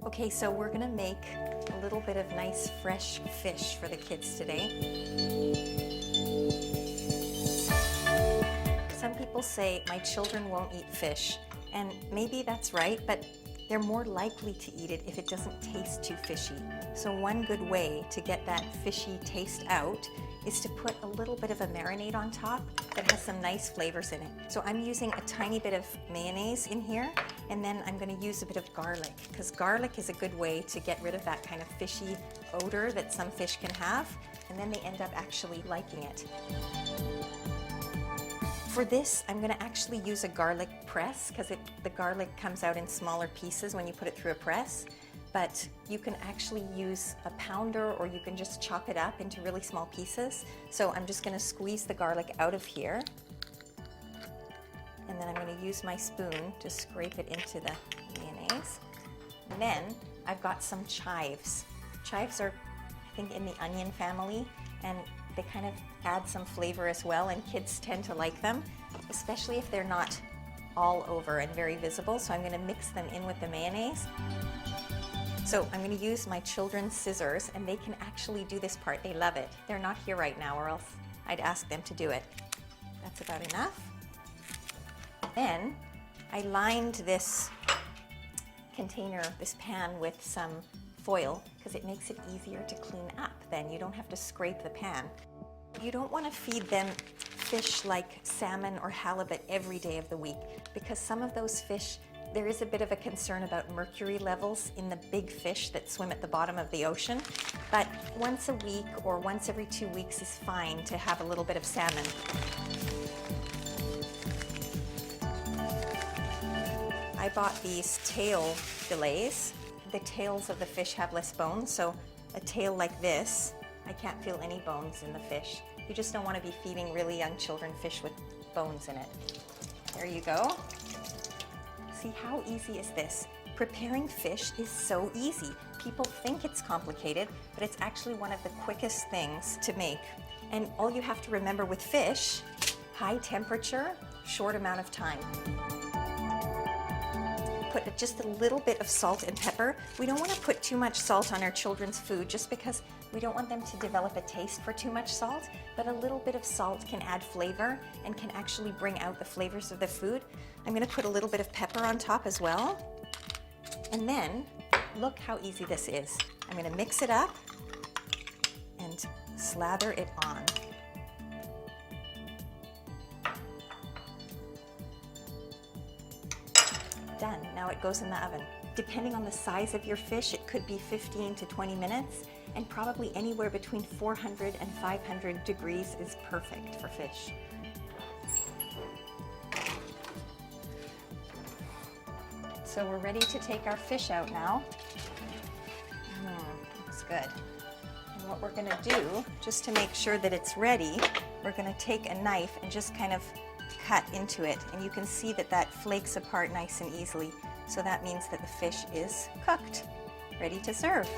Okay, so we're gonna make a little bit of nice fresh fish for the kids today. Some people say my children won't eat fish, and maybe that's right, but they're more likely to eat it if it doesn't taste too fishy. So one good way to get that fishy taste out is to put a little bit of a marinade on top that has some nice flavors in it. So I'm using a tiny bit of mayonnaise in here, and then I'm going to use a bit of garlic, because garlic is a good way to get rid of that kind of fishy odor that some fish can have, and then they end up actually liking it. For this, I'm going to actually use a garlic press, because the garlic comes out in smaller pieces when you put it through a press. But you can actually use a pounder, or you can just chop it up into really small pieces. So I'm just going to squeeze the garlic out of here, and then I'm going to use my spoon to scrape it into the mayonnaise. And then I've got some chives. Chives are, I think, in the onion family, and they kind of add some flavor as well, and kids tend to like them, especially if they're not all over and very visible. So I'm going to mix them in with the mayonnaise. So I'm going to use my children's scissors, and they can actually do this part. They love it. They're not here right now, or else I'd ask them to do it. That's about enough. Then I lined this container, this pan, with some foil, because it makes it easier to clean up. Then you don't have to scrape the pan. You don't want to feed them fish like salmon or halibut every day of the week, because some of those fish, there is a bit of a concern about mercury levels in the big fish that swim at the bottom of the ocean. But once a week or once every 2 weeks is fine to have a little bit of salmon. I bought these tail fillets. The tails of the fish have less bones, so a tail like this, I can't feel any bones in the fish. You just don't want to be feeding really young children fish with bones in it. There you go. See, how easy is this? Preparing fish is so easy. People think it's complicated, but it's actually one of the quickest things to make. And all you have to remember with fish, high temperature, short amount of time. Put just a little bit of salt and pepper. We don't want to put too much salt on our children's food, just because we don't want them to develop a taste for too much salt, but a little bit of salt can add flavor and can actually bring out the flavors of the food. I'm going to put a little bit of pepper on top as well. And then, look how easy this is. I'm going to mix it up and slather it on. Done. Now it goes in the oven. Depending on the size of your fish, it could be 15 to 20 minutes, and probably anywhere between 400 and 500 degrees is perfect for fish. So we're ready to take our fish out now. Looks good. And what we're gonna do, just to make sure that it's ready, we're gonna take a knife and just kind of cut into it, and you can see that that flakes apart nice and easily. So that means that the fish is cooked, ready to serve.